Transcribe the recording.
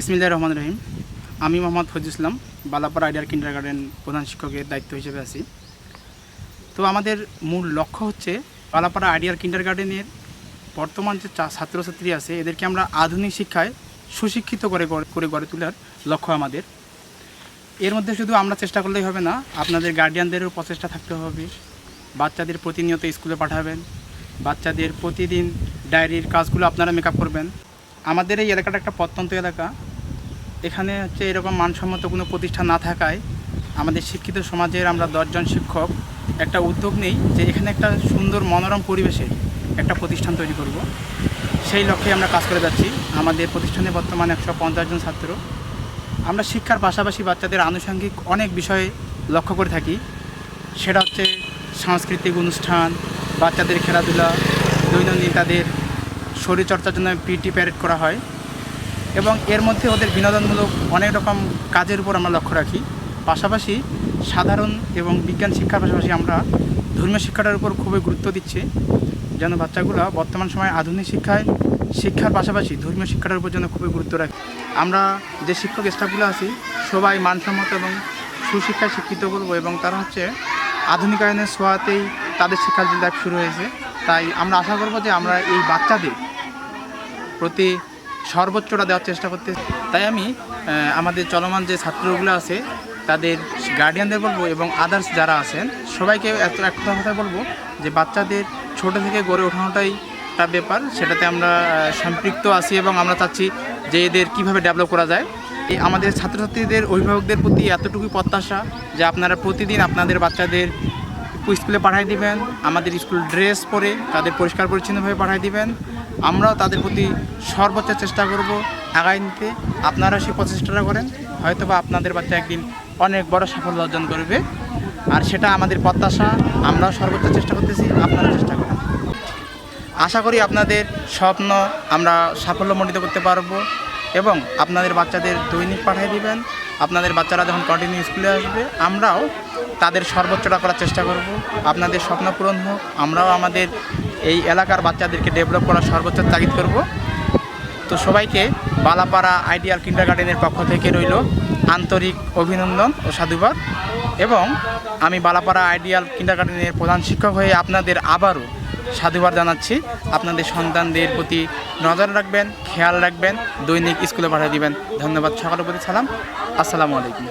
বিসমিল্লাহির রহমানির রহিম। আমি মোহাম্মদ ফজলুল ইসলাম, বালাপাড়া আইডিয়াল কিন্ডারগার্টেন প্রধান শিক্ষকের দায়িত্ব হিসেবে আছি। তো আমাদের মূল লক্ষ্য হচ্ছে বালাপাড়া আইডিয়াল কিন্ডারগার্টেনের বর্তমান যে ছাত্রছাত্রী আছে এদেরকে আমরা আধুনিক শিক্ষায় সুশিক্ষিত করে গড়ে তোলার লক্ষ্য আমাদের। এর মধ্যে শুধু আমরা চেষ্টা করলেই হবে না, আপনাদের গার্ডিয়ানদেরও প্রচেষ্টা থাকতে হবে। বাচ্চাদের প্রতিনিয়ত স্কুলে পাঠাবেন, বাচ্চাদের প্রতিদিন ডায়েরির কাজগুলো আপনারা মেকআপ করবেন। আমাদের এই এলাকাটা একটা প্রত্যন্ত এলাকা, এখানে হচ্ছে এরকম মানসম্মত কোনো প্রতিষ্ঠান না থাকায় আমাদের শিক্ষিত সমাজের আমরা 10 জন শিক্ষক একটা উদ্যোগ নেই যে এখানে একটা সুন্দর মনোরম পরিবেশে একটা প্রতিষ্ঠান তৈরি করব। সেই লক্ষ্যে আমরা কাজ করে যাচ্ছি। আমাদের প্রতিষ্ঠানে বর্তমানে 150 জন ছাত্র। আমরা শিক্ষার পাশাপাশি বাচ্চাদের আনুষঙ্গিক অনেক বিষয়ে লক্ষ্য করে থাকি। সেটা হচ্ছে সাংস্কৃতিক অনুষ্ঠান, বাচ্চাদের খেলাধুলা, দৈনন্দিন তাদের শরীরচর্চার জন্য পিটি প্যারেড করা হয় এবং এর মধ্যে ওদের বিনোদনমূলক অনেক রকম কাজের উপর আমরা লক্ষ্য রাখি। পাশাপাশি সাধারণ এবং বিজ্ঞান শিক্ষার পাশাপাশি আমরা ধর্মীয় শিক্ষাটার উপর খুবই গুরুত্ব দিচ্ছি, যেন বাচ্চাগুলো বর্তমান সময়ে আধুনিক শিক্ষার পাশাপাশি ধর্মীয় শিক্ষাটার উপর যেন খুবই গুরুত্ব রাখি। আমরা যে শিক্ষক স্টাফগুলো আছি সবাই মানসম্মত এবং সুশিক্ষায় শিক্ষিত করব এবং তারা হচ্ছে আধুনিকায়নের ছোঁয়াতেই তাদের শিক্ষার লাইফ শুরু হয়েছে। তাই আমরা আশা করব যে আমরা এই বাচ্চাদের প্রতি সর্বোচ্চটা দেওয়ার চেষ্টা করতে। তাই আমি আমাদের চলমান যে ছাত্রগুলো আছে তাদের গার্ডিয়ানদের বলবো এবং আদার্স যারা আছেন সবাইকে একটা কথা বলবো যে বাচ্চাদের ছোট থেকে গড়ে ওঠানোটাই তার ব্যাপার, সেটাতে আমরা সম্পৃক্ত আছি এবং আমরা চাচ্ছি যে এদের কীভাবে ডেভেলপ করা যায়। এই আমাদের ছাত্রছাত্রীদের অভিভাবকদের প্রতি এতটুকুই প্রত্যাশা যে আপনারা প্রতিদিন আপনাদের বাচ্চাদের স্কুলে পাঠিয়ে দিবেন, আমাদের স্কুল ড্রেস পরে তাদের পরিষ্কার পরিচ্ছন্নভাবে পাঠিয়ে দিবেন। আমরাও তাদের প্রতি সর্বোচ্চ চেষ্টা করব আগায় নিতে। আপনারা সেই প্রচেষ্টাটা করেন, হয়তো বা আপনাদের বাচ্চা একদিন অনেক বড় সাফল্য অর্জন করবে, আর সেটা আমাদের প্রত্যাশা। আমরাও সর্বোচ্চ চেষ্টা করতেছি, আপনারা চেষ্টা করেন। আশা করি আপনাদের স্বপ্ন আমরা সাফল্যমণ্ডিত করতে পারবো এবং আপনাদের বাচ্চাদের দৈনিক পাঠিয়ে দিবেন। আপনাদের বাচ্চারা যখন কন্টিনিউ স্কুলে আসবে আমরাও তাদের সর্বোচ্চটা করার চেষ্টা করব। আপনাদের স্বপ্ন পূরণ হোক, আমরাও আমাদের এই এলাকার বাচ্চাদেরকে ডেভেলপ করার সর্বোচ্চ তাগিদ করব। তো সবাইকে বালাপাড়া আইডিয়াল কিন্ডারগার্টেনের পক্ষ থেকে রইল আন্তরিক অভিনন্দন ও সাধুবাদ। এবং আমি বালাপাড়া আইডিয়াল কিন্ডারগার্টেনের প্রধান শিক্ষক হয়ে আপনাদের আবারও সাধুবাদ জানাচ্ছি। আপনাদের সন্তানদের প্রতি নজর রাখবেন, খেয়াল রাখবেন, দৈনিক স্কুলে পাঠিয়ে দিবেন। ধন্যবাদ। সকলের প্রতি সালাম। আসসালামু আলাইকুম।